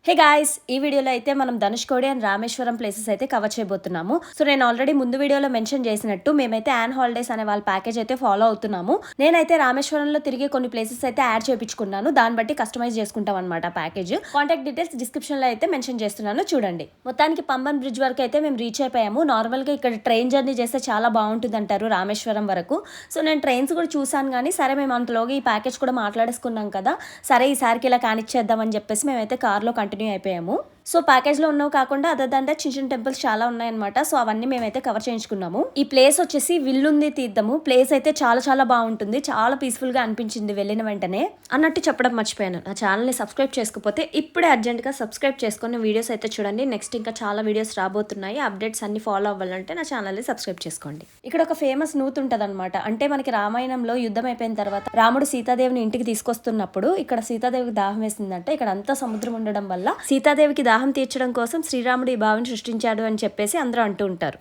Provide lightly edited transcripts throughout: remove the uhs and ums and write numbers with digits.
Hey guys, ఈ వీడియోలో అయితే మనం ధనుష్కోడి అండ్ రామేశ్వరం ప్లేసెస్ అయితే కవర్ చేయబోతున్నాము. సో నేను ఆల్రెడీ ముందు వీడియోలో మెన్షన్ చేసినట్టు మేమైతే యాన్ హాలిడేస్ అనే వాళ్ళ ప్యాకేజ్ అయితే ఫాలో అవుతున్నాము. నేనైతే రామేశ్వరంలో తిరిగి కొన్ని ప్లేసెస్ అయితే యాడ్ చేయించుకున్నాను. దాన్ని బట్టి కస్టమైజ్ చేసుకుంటాం అనమాట ప్యాకేజ్. కాంటాక్ట్ డీటెయిల్స్ డిస్క్రిప్షన్ లో అయితే మెన్షన్ చేస్తున్నాను, చూడండి. మొత్తానికి పంబన్ బ్రిడ్జ్ వరకు అయితే మేము రీచ్ అయిపోయాము. నార్మల్ గా ఇక్కడ ట్రైన్ జర్నీ చేస్తే చాలా బాగుంటుంది అంటారు రామేశ్వరం వరకు. సో నేను ట్రైన్స్ కూడా చూసాను, కానీ సరే మేము అంతలోగా ఈ ప్యాకేజ్ కూడా మాట్లాడేసుకున్నాం కదా, సరే ఈసారికి ఇలా కానిచ్చేద్దామని చెప్పేసి మేమైతే కార్లో కంటిన్యూ అయిపోయాము. సో ప్యాకేజ్ లో ఉన్నవి కాకుండా అదర్ దాంట్లో చిన్న చిన్న టెంపుల్స్ చాలా ఉన్నాయన్నమాట. సో అవన్నీ మేమైతే కవర్ చేయించుకున్నాము. ఈ ప్లేస్ వచ్చేసి విల్లుంది తీర్థము. ప్లేస్ అయితే చాలా చాలా బాగుంటుంది, చాలా పీస్ఫుల్ గా అనిపించింది వెళ్ళిన వెంటనే. అన్నట్టు చెప్పడం మర్చిపోయాను, నా ఛానల్ ని సబ్స్క్రైబ్ చేసుకోకపోతే ఇప్పుడే అర్జెంట్ గా సబ్స్క్రైబ్ చేసుకుని వీడియోస్ అయితే చూడండి. నెక్స్ట్ ఇంకా చాలా వీడియోస్ రాబోతున్నాయి. అప్డేట్స్ అన్ని ఫాలో అవ్వాలంటే నా ఛానల్ ని సబ్స్క్రైబ్ చేసుకోండి. ఇక్కడ ఒక ఫేమస్ నూత్ ఉంటది అనమాట. అంటే మనకి రామాయణంలో యుద్ధం అయిపోయిన తర్వాత రాముడు సీతాదేవిని ఇంటికి తీసుకొస్తున్నప్పుడు ఇక్కడ సీతాదేవికి దాహం వేసిందంటే ఇక్కడ అంతా సముద్రం ఉండడం వల్ల సీతాదేవికి దాహం తీర్చడం కోసం శ్రీరాముడు ఈ బావిని సృష్టించాడు అని చెప్పేసి అందరూ అంటూ ఉంటారు.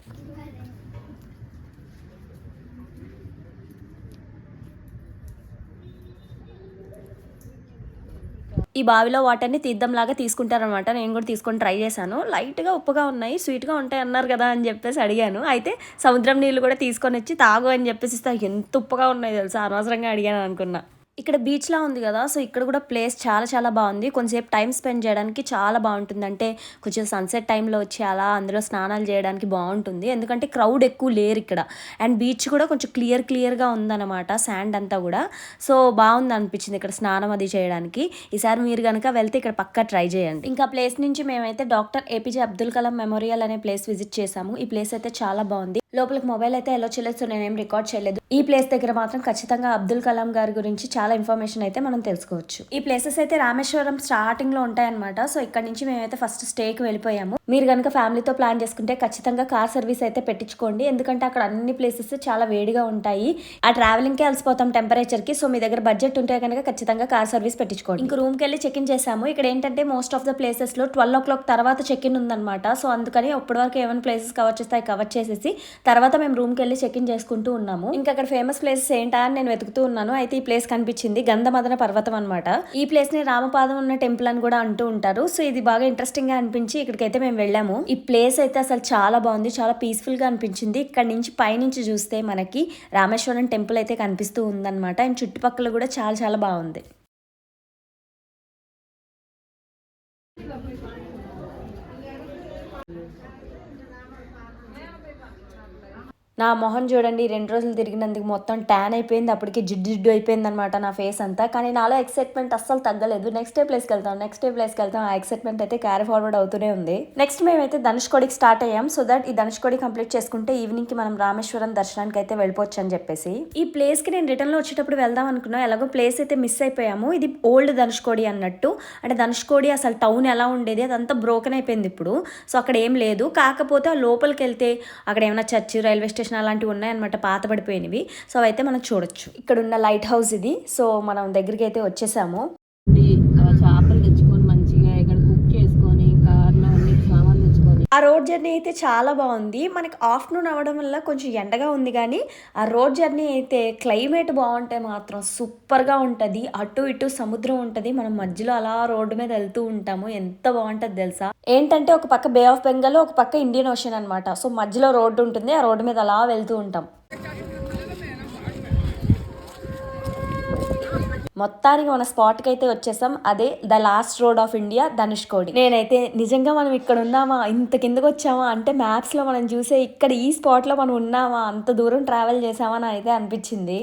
ఈ బావిలో వాటర్ని తీర్థంలాగా తీసుకుంటారనమాట. నేను కూడా తీసుకొని ట్రై చేశాను. లైట్గా ఉప్పుగా ఉన్నాయి, స్వీట్గా ఉంటాయి అన్నారు కదా అని చెప్పేసి అడిగాను. అయితే సముద్రం నీళ్ళు కూడా తీసుకొని వచ్చి తాగు అని చెప్పేసి ఎంత ఉప్పుగా ఉన్నాయి తెలుసా, అనవసరంగా అడిగాను అనుకున్నా. ఇక్కడ బీచ్ లా ఉంది కదా, సో ఇక్కడ కూడా ప్లేస్ చాలా చాలా బాగుంది. కొంచెంసేపు టైం స్పెండ్ చేయడానికి చాలా బాగుంటుంది. అంటే కొంచెం సన్సెట్ టైంలో వచ్చి అలా అందులో స్నానాలు చేయడానికి బాగుంటుంది, ఎందుకంటే క్రౌడ్ ఎక్కువ లేరు ఇక్కడ. అండ్ బీచ్ కూడా కొంచెం క్లియర్గా ఉందన్నమాట, శాండ్ అంతా కూడా. సో బాగుంది అనిపించింది ఇక్కడ స్నానం అది చేయడానికి. ఈసారి మీరు కనుక వెళ్తే ఇక్కడ పక్కా ట్రై చేయండి. ఇంకా ప్లేస్ నుంచి మేమైతే doctor APJ Abdul Kalam memorial అనే ప్లేస్ విజిట్ చేసాము. ఈ ప్లేస్ అయితే చాలా బాగుంది. లోపలికి మొబైల్ అయితే ఎలా చేయలేదు, సో నేనేం రికార్డ్ చేయలేదు. ఈ ప్లేస్ దగ్గర మాత్రం ఖచ్చితంగా అబ్దుల్ కలాం గారి గురించి చాలా ఇన్ఫర్మేషన్ అయితే మనం తెలుసుకోవచ్చు. ఈ ప్లేసెస్ అయితే రామేశ్వరం స్టార్టింగ్ లో ఉంటాయన్నమాట. సో ఇక్కడ నుంచి మేమైతే ఫస్ట్ స్టేకి వెళ్ళిపోయాము. మీరు కనుక ఫ్యామిలీతో ప్లాన్ చేసుకుంటే ఖచ్చితంగా కార్ సర్వీస్ అయితే పెట్టించుకోండి, ఎందుకంటే అక్కడ అన్ని ప్లేసెస్ చాలా వేడిగా ఉంటాయి. ఆ ట్రావెలింగ్ కి అలసిపోతాం టెంపరేచర్ కి. సో మీ దగ్గర బడ్జెట్ ఉంటే కనుక ఖచ్చితంగా కార్ సర్వీస్ పెట్టించుకోండి. ఇంక రూమ్ కి వెళ్ళి చెక్ ఇన్ చేసాము. ఇక్కడ ఏంటంటే మోస్ట్ ఆఫ్ ద ప్లేసెస్ లో 12 o'clock తర్వాత చెక్ ఇన్ ఉందన్నమాట. సో అందుకని అప్పటి వరకు ఏమైనా ప్లేసెస్ కవర్ చేస్తాయి కవర్ చేసేసి తర్వాత మేము రూమ్ కి వెళ్ళి చెక్ ఇన్ చేసుకుంటూ ఉన్నాము. ఇంకా అక్కడ ఫేమస్ ప్లేసెస్ ఏంటా అని నేను వెతుకుతూ ఉన్నాను. అయితే ఈ ప్లేస్ కనిపించింది, గంధమదన పర్వతం అనమాట. ఈ ప్లేస్ ని రామపాదం ఉన్న టెంపుల్ అని కూడా అంటూ ఉంటారు. సో ఇది బాగా ఇంట్రెస్టింగ్ గా అనిపించి ఇక్కడికైతే మేము వెళ్ళాము. ఈ ప్లేస్ అయితే అసలు చాలా బాగుంది, చాలా పీస్ఫుల్ గా అనిపించింది. ఇక్కడ నుంచి పైనుంచి చూస్తే మనకి రామేశ్వరం టెంపుల్ అయితే కనిపిస్తూ ఉందన్నమాట. అండ్ చుట్టుపక్కల కూడా చాలా చాలా బాగుంది. నా మొహం చూడండి, 2 రోజులు తిరిగినందుకు మొత్తం ట్యాన్ అయిపోయింది. అప్పటికి జిడ్డు అయిపోయింది అనమాట నా ఫేస్ అంతా. కానీ నాలో ఎక్సైట్మెంట్ అస్సలు తగ్గలేదు. నెక్స్ట్ డే ప్లేస్కి వెళ్తాం. ఆ ఎక్సైట్మెంట్ అయితే క్యారీ ఫార్వర్డ్ అవుతూనే ఉంది. నెక్స్ట్ మేమైతే ధనుష్కోడికి స్టార్ట్ అయ్యాం. సో దట్ ఈ ధనుష్కోడి కంప్లీట్ చేసుకుంటే ఈవినింగ్ కి మనం రామేశ్వరం దర్శనానికి అయితే వెళ్ళిపోవచ్చు అని చెప్పేసి. ఈ ప్లేస్ కి నేను రిటర్న్ లో వచ్చేటప్పుడు వెళ్దాం అనుకున్నా, ఎలాగో ప్లేస్ అయితే మిస్ అయిపోయాము. ఇది ఓల్డ్ ధనుష్కోడి అన్నట్టు. అంటే ధనుష్కోడి అసలు టౌన్ ఎలా ఉండేది అదంతా బ్రోకెన్ అయిపోయింది ఇప్పుడు. సో అక్కడ ఏం లేదు. కాకపోతే ఆ లోపలికి వెళ్తే అక్కడ ఏమైనా చర్చ్, రైల్వే స్టేషన్ అలాంటివి ఉన్నాయన్నమాట, పాత పడిపోయినవి. సో అవైతే మనం చూడొచ్చు. ఇక్కడ ఉన్న లైట్ హౌస్ ఇది. సో మనం దగ్గరికి అయితే వచ్చేసాము. చేపలు తెచ్చుకొని మంచిగా ఇక్కడ కుక్ చేసుకొని సామాన్లు తెచ్చుకొని ఆ రోడ్ జర్నీ అయితే చాలా బాగుంది. మనకి ఆఫ్టర్నూన్ అవ్వడం వల్ల కొంచెం ఎండగా ఉంది, కానీ ఆ రోడ్ జర్నీ అయితే క్లైమేట్ బాగుంటే మాత్రం సూపర్గా ఉంటుంది. అటు ఇటు సముద్రం ఉంటుంది, మనం మధ్యలో అలా రోడ్డు మీద వెళ్తూ ఉంటాము. ఎంత బాగుంటుంది తెలుసా. ఏంటంటే ఒక పక్క బే ఆఫ్ బెంగాల్, ఒక పక్క ఇండియన్ ఓషన్ అనమాట. సో మధ్యలో రోడ్డు ఉంటుంది, ఆ రోడ్డు మీద అలా వెళ్తూ ఉంటాం. మొత్తానికి మన స్పాట్కి అయితే వచ్చేసాం. అదే the last road of India, Dhanushkodi. నేనైతే నిజంగా మనం ఇక్కడ ఉన్నామా, ఇంత కిందకు వచ్చామా అంటే మ్యాప్స్లో మనం చూసే ఇక్కడ ఈ స్పాట్లో మనం ఉన్నామా, అంత దూరం ట్రావెల్ చేసామా అని అయితే అనిపించింది.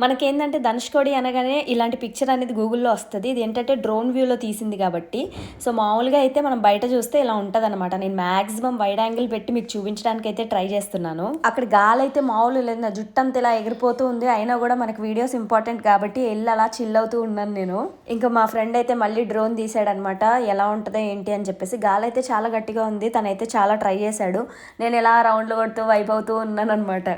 మనకేంటంటే ధనుష్కోడి అనగానే ఇలాంటి పిక్చర్ అనేది గూగుల్లో వస్తుంది. ఇది ఏంటంటే డ్రోన్ వ్యూలో తీసింది కాబట్టి. సో మామూలుగా అయితే మనం బయట చూస్తే ఇలా ఉంటుంది అనమాట. నేను మ్యాక్సిమం వైడ్ యాంగిల్ పెట్టి మీకు చూపించడానికి అయితే ట్రై చేస్తున్నాను. అక్కడ గాలి అయితే మామూలు లేదు, నా జుట్టంతా ఇలా ఎగిరిపోతూ ఉంది. అయినా కూడా మనకు వీడియోస్ ఇంపార్టెంట్ కాబట్టి వెళ్ళి అలా చిల్ అవుతూ ఉన్నాను నేను. ఇంకా మా ఫ్రెండ్ అయితే మళ్ళీ డ్రోన్ తీసాడు అనమాట, ఎలా ఉంటుందో ఏంటి అని చెప్పేసి. గాలి అయితే చాలా గట్టిగా ఉంది, తనైతే చాలా ట్రై చేశాడు. నేను ఇలా రౌండ్లు కొడుతూ వైప్ అవుతూ ఉన్నాను అనమాట.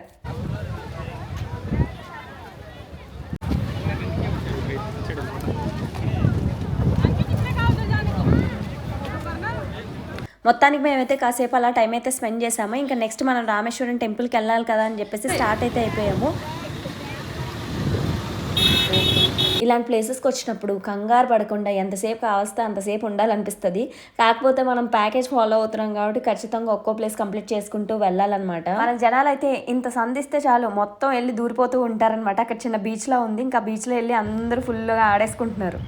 మొత్తానికి మేమైతే కాసేపు అలా టైం అయితే స్పెండ్ చేసాము. ఇంకా నెక్స్ట్ మనం రామేశ్వరం టెంపుల్కి వెళ్ళాలి కదా అని చెప్పేసి స్టార్ట్ అయితే అయిపోయాము. ఇలాంటి ప్లేసెస్కి వచ్చినప్పుడు కంగారు పడకుండా ఎంతసేపు కావస్తే అంతసేపు ఉండాలనిపిస్తుంది. కాకపోతే మనం ప్యాకేజ్ ఫాలో అవుతున్నాం కాబట్టి ఖచ్చితంగా ఒక్కో ప్లేస్ కంప్లీట్ చేసుకుంటూ వెళ్ళాలన్నమాట. మన జనాలు అయితే ఇంత సంధిస్తే చాలు మొత్తం వెళ్ళి దూరిపోతూ ఉంటారనమాట. అక్కడ చిన్న బీచ్లో ఉంది, ఇంకా బీచ్లో వెళ్ళి అందరూ ఫుల్గా ఆడేసుకుంటున్నారు.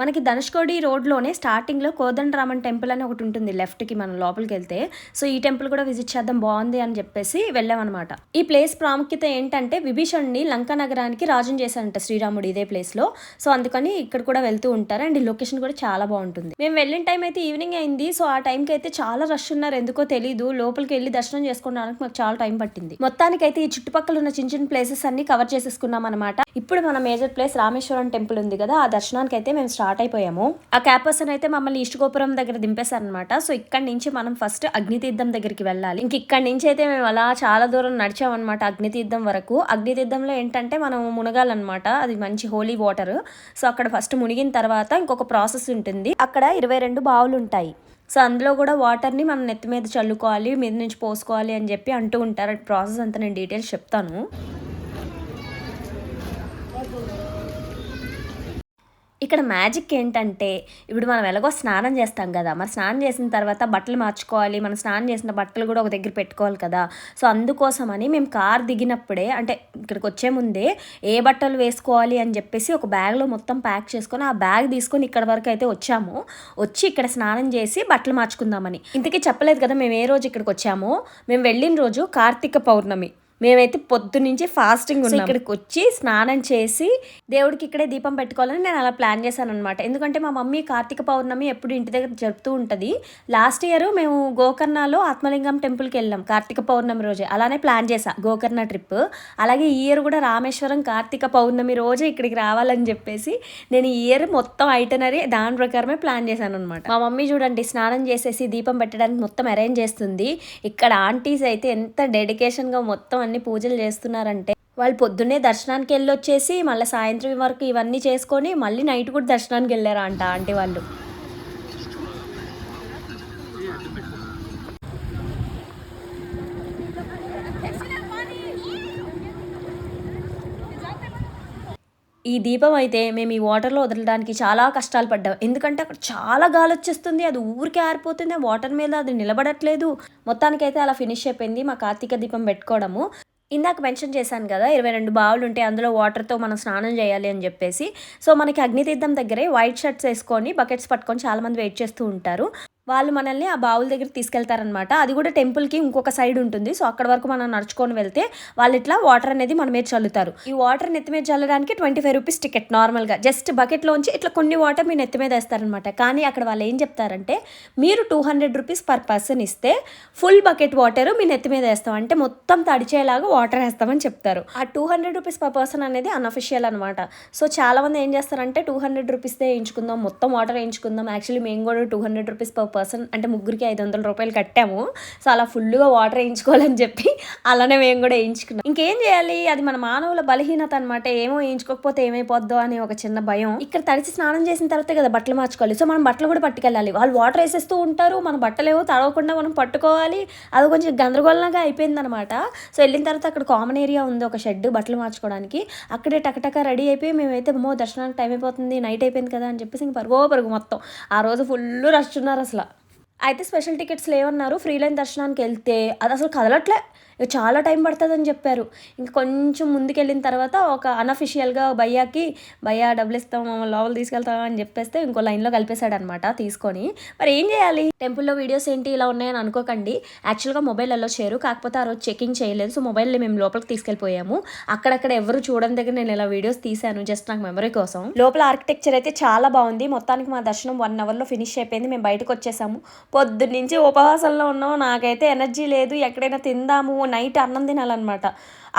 మనకి ధనుష్కోడి రోడ్లోనే స్టార్టింగ్లో కోదండరామన్ టెంపుల్ అని ఒకటి ఉంటుంది లెఫ్ట్కి మనం లోపలికి వెళ్తే. సో ఈ టెంపుల్ కూడా విజిట్ చేద్దాం బాగుంది అని చెప్పేసి వెళ్ళామన్నమాట. ఈ ప్లేస్ ప్రాముఖ్యత ఏంటంటే విభీషణుని లంకా నగరానికి రాజుని చేశారంట శ్రీరాముడు ఇదే ప్లేస్లో. సో అందుకని ఇక్కడ కూడా వెళ్తూ ఉంటారు. అండ్ ఈ లొకేషన్ కూడా చాలా బాగుంటుంది. మేము వెళ్ళిన టైం అయితే ఈవినింగ్ అయింది. సో ఆ టైంకి అయితే చాలా రష్ ఉన్నారు, ఎందుకో తెలీదు. లోపలికి వెళ్ళి దర్శనం చేసుకోవడానికి మాకు చాలా టైం పట్టింది. మొత్తానికైతే ఈ చుట్టుపక్కల ఉన్న చిన్న చిన్న ప్లేసెస్ అన్ని కవర్ చేసేసుకున్నాం అనమాట. ఇప్పుడు మన మేజర్ ప్లేస్ రామేశ్వరం టెంపుల్ ఉంది కదా, ఆ దర్శనానికి అయితే మేము స్టార్ట్ అయిపోయాము. ఆ క్యాబ్ పర్సన్ అయితే మమ్మల్ని ఈస్ట్ గోపురం దగ్గర దింపేశారనమాట. సో ఇక్కడ నుంచి మనం ఫస్ట్ అగ్నితీర్థం దగ్గరికి వెళ్ళాలి. ఇంక ఇక్కడ నుంచి అయితే మేము అలా చాలా దూరం నడిచామన్నమాట అగ్నితీర్థం వరకు. అగ్నితీర్థంలో ఏంటంటే మనం మునగాలన్నమాట, అది మంచి హోలీ వాటర్. సో అక్కడ ఫస్ట్ మునిగిన తర్వాత ఇంకొక ప్రాసెస్ ఉంటుంది. అక్కడ 22 బావులు ఉంటాయి. సో అందులో కూడా వాటర్ని మనం నెత్తి మీద చల్లుకోవాలి, మీద నుంచి పోసుకోవాలి అని చెప్పి అంటూ ఉంటారు. ప్రాసెస్ అంతా నేను డీటెయిల్స్ చెప్తాను. ఇక్కడ మ్యాజిక్ ఏంటంటే ఇప్పుడు మనం ఎలాగో స్నానం చేస్తాం కదా, మరి స్నానం చేసిన తర్వాత బట్టలు మార్చుకోవాలి, మనం స్నానం చేసిన బట్టలు కూడా ఒక దగ్గర పెట్టుకోవాలి కదా. సో అందుకోసమని మేము కార్ దిగినప్పుడే అంటే ఇక్కడికి వచ్చే ముందే ఏ బట్టలు వేసుకోవాలి అని చెప్పేసి ఒక బ్యాగ్లో మొత్తం ప్యాక్ చేసుకొని ఆ బ్యాగ్ తీసుకొని ఇక్కడ వరకు అయితే వచ్చాము. వచ్చి ఇక్కడ స్నానం చేసి బట్టలు మార్చుకుందామని. ఇంతకీ చెప్పలేదు కదా మేము ఏ రోజు ఇక్కడికి వచ్చామో. మేము వెళ్ళిన రోజు కార్తీక పౌర్ణమి. మేమైతే పొద్దు నుంచి ఫాస్టింగ్ ఉన్నాం. ఇక్కడికి వచ్చి స్నానం చేసి దేవుడికి ఇక్కడే దీపం పెట్టుకోవాలని నేను అలా ప్లాన్ చేశాను అనమాట. ఎందుకంటే మా మమ్మీ కార్తీక పౌర్ణమి ఎప్పుడు ఇంటి దగ్గర జరుపుతూ ఉంటుంది. లాస్ట్ ఇయర్ మేము గోకర్ణలో ఆత్మలింగం టెంపుల్కి వెళ్ళాం కార్తీక పౌర్ణమి రోజే. అలానే ప్లాన్ చేశా గోకర్ణ ట్రిప్. అలాగే ఈ ఇయర్ కూడా రామేశ్వరం కార్తీక పౌర్ణమి రోజే ఇక్కడికి రావాలని చెప్పేసి నేను ఈ ఇయర్ మొత్తం ఐటనరీ దాని ప్రకారమే ప్లాన్ చేశాను అనమాట. మా మమ్మీ చూడండి స్నానం చేసేసి దీపం పెట్టడానికి మొత్తం అరేంజ్ చేస్తుంది. ఇక్కడ ఆంటీస్ అయితే ఎంత డెడికేషన్గా మొత్తం అన్ని పూజలు చేస్తున్నారంటే, వాళ్ళు పొద్దున్నే దర్శనానికి వెళ్ళొచ్చేసి మళ్ళీ సాయంత్రం వరకు ఇవన్నీ చేసుకొని మళ్ళీ నైట్ కూడా దర్శనానికి వెళ్ళారా అంట ఆంటీ వాళ్ళు. ఈ దీపం అయితే మేము ఈ వాటర్లో వదలడానికి చాలా కష్టాలు పడ్డాం. ఎందుకంటే అక్కడ చాలా గాలి వచ్చేస్తుంది, అది ఊరికే ఆరిపోతుంది, వాటర్ మీద అది నిలబడట్లేదు. మొత్తానికైతే అలా ఫినిష్ అయిపోయింది మా కార్తీక దీపం పెట్టుకోవడము. ఇందాక మెన్షన్ చేశాను కదా 22 బావులు ఉంటాయి, అందులో వాటర్తో మనం స్నానం చేయాలి అని చెప్పేసి. సో మనకి అగ్నితీర్థం దగ్గరే వైట్ షర్ట్స్ వేసుకొని బకెట్స్ పట్టుకొని చాలామంది వెయిట్ చేస్తూ ఉంటారు. వాళ్ళు మనల్ని ఆ బావుల దగ్గర తీసుకెళ్తారనమాట. అది కూడా టెంపుల్కి ఇంకొక సైడ్ ఉంటుంది. సో అక్కడ వరకు మనం నడుచుకొని వెళ్తే వాళ్ళు ఇట్లా వాటర్ అనేది మన మీద చల్లుతారు. ఈ వాటర్ నెత్తి మీద చల్లడానికి 25 రూపీస్ టికెట్. నార్మల్గా జస్ట్ బకెట్లోంచి ఇట్లా కొన్ని వాటర్ మీ నెత్తి మీద వేస్తారనమాట. కానీ అక్కడ వాళ్ళు ఏం చెప్తారంటే మీరు 200 రూపీస్ పర్ పర్సన్ ఇస్తే ఫుల్ బకెట్ వాటర్ మీ నెత్తి మీద వేస్తాం, అంటే మొత్తం తడిచేలాగా వాటర్ వేస్తామని చెప్తారు. ఆ 200 రూపీస్ పర్ పర్సన్ అనేది అన్అఫిషియల్ అనమాట. సో చాలా మంది ఏం చేస్తారంటే 200 రూపీస్దే వేయించుకుందాం, మొత్తం వాటర్ వేయించుకుందాం. యాక్చువల్లీ మేము కూడా 200 రూపీస్ పర్ పర్సన్ అంటే ముగ్గురికి 500 రూపాయలు కట్టాము. సో అలా ఫుల్గా వాటర్ వేయించుకోవాలని చెప్పి అలానే మేము కూడా వేయించుకున్నాం. ఇంకేం చేయాలి, అది మన మానవుల బలహీనత అనమాట. ఏమో వేయించుకోకపోతే ఏమైపోద్దో అని ఒక చిన్న భయం. ఇక్కడ తడిచి స్నానం చేసిన తర్వాత కదా బట్టలు మార్చుకోవాలి. సో మనం బట్టలు కూడా పట్టుకెళ్ళాలి. వాళ్ళు వాటర్ వేసేస్తూ ఉంటారు, మన బట్టలు ఏమో తడవకుండా మనం పట్టుకోవాలి. అది కొంచెం గందరగోళంగా అయిపోయింది అనమాట. సో వెళ్ళిన తర్వాత అక్కడ కామన్ ఏరియా ఉంది, ఒక షెడ్ బట్టలు మార్చుకోవడానికి. అక్కడే టకటక రెడీ అయిపోయి మేమైతే దర్శనానికి టైం అయిపోతుంది, నైట్ అయిపోయింది కదా అని చెప్పేసి ఇంక పరుగు మొత్తం ఆ రోజు ఫుల్ రష్ ఉన్నారు అసలు. అయితే స్పెషల్ టికెట్స్ లేవన్నారు. ఫ్రీ లైన్ దర్శనానికి వెళ్తే అది అసలు కదలట్లే, చాలా టైం పడుతుందని చెప్పారు. ఇంకా కొంచెం ముందుకెళ్ళిన తర్వాత ఒక అన్అఫిషియల్గా భయ్యా డబ్బులు ఇస్తాం మమ్మల్ని లోపల తీసుకెళ్తాం అని చెప్పేస్తే ఇంకో లైన్లో కలిపేశాడు అనమాట తీసుకొని. మరి ఏం చేయాలి, టెంపుల్లో వీడియోస్ ఏంటి ఇలా ఉన్నాయని అనుకోకండి. యాక్చువల్గా మొబైల్ అలో చేయరు, కాకపోతే ఆ రోజు చెకింగ్ చేయలేదు. సో మొబైల్ని మేము లోపలికి తీసుకెళ్ళిపోయాము. అక్కడక్కడ ఎవరు చూడని దగ్గర నేను ఇలా వీడియోస్ తీశాను జస్ట్ నాకు మెమరీ కోసం. లోపల ఆర్కిటెక్చర్ అయితే చాలా బాగుంది. మొత్తానికి మా దర్శనం 1 అవర్లో ఫినిష్ అయిపోయింది. మేము బయటకు వచ్చేసాము. పొద్దున్న నుంచి ఉపవాసంలో ఉన్నాము, నాకైతే ఎనర్జీ లేదు. ఎక్కడైనా తిందాము, నైట్ అన్నం తినాలన్నమాట.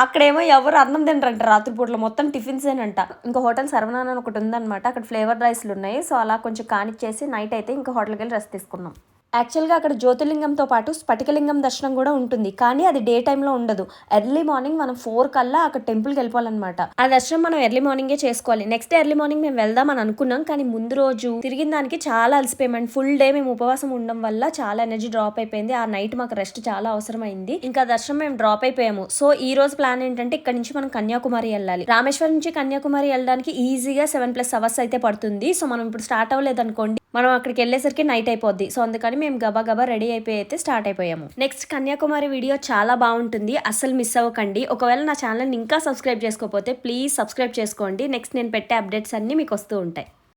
అక్కడేమో ఎవరు అన్నం తినరంట, రాత్రిపూటలో మొత్తం టిఫిన్సేనంట. ఇంకా హోటల్ సర్వనాన్ అని ఒకటి ఉందన్నమాట, అక్కడ ఫ్లేవర్ రైస్లు ఉన్నాయి. సో అలా కొంచెం కానిచ్చేసి నైట్ అయితే ఇంకా హోటల్కి వెళ్ళి రెస్ట్ తీసుకున్నాం. యాక్చువల్గా అక్కడ జ్యోతిర్లింగంతో పాటు స్ఫటికలింగం దర్శనం కూడా ఉంటుంది, కానీ అది డే టైంలో ఉండదు. ఎర్లీ మార్నింగ్ మనం 4 కల్లా అక్కడ టెంపుల్కి వెళ్ళిపోవాలన్నమాట. ఆ దర్శనం మనం ఎర్లీ మార్నింగే చేసుకోవాలి. నెక్స్ట్ డే ఎర్లీ మార్నింగ్ మేము వెళ్దాం అని అనుకున్నాం, కానీ ముందు రోజు తిరిగిన దానికి చాలా అలసిపోయామండి. ఫుల్ డే మేము ఉపవాసం ఉండడం వల్ల చాలా ఎనర్జీ డ్రాప్ అయిపోయింది. ఆ నైట్ మాకు రెస్ట్ చాలా అవసరమైంది. ఇంకా దర్శనం మేము డ్రాప్ అయిపోయాము. సో ఈ రోజు ప్లాన్ ఏంటంటే ఇక్కడ నుంచి మనం కన్యాకుమారి వెళ్ళాలి. రామేశ్వరం నుంచి కన్యాకుమారి వెళ్ళడానికి ఈజీగా 7+ అవర్స్ అయితే పడుతుంది. సో మనం ఇప్పుడు స్టార్ట్ అవ్వలేదు అనుకోండి, మనం అక్కడికి వెళ్ళేసరికి నైట్ అయిపోద్ది. సో అందుకని మేము గబా రెడీ అయిపోయి అయితే స్టార్ట్ అయిపోయాము. నెక్స్ట్ కన్యాకుమారి వీడియో చాలా బాగుంటుంది, అస్సలు మిస్ అవ్వకండి. ఒకవేళ నా ఛానల్ని ఇంకా సబ్స్క్రైబ్ చేసుకోకపోతే ప్లీజ్ సబ్స్క్రైబ్ చేసుకోండి. నెక్స్ట్ నేను పెట్టే అప్డేట్స్ అన్ని మీకు వస్తూ ఉంటాయి.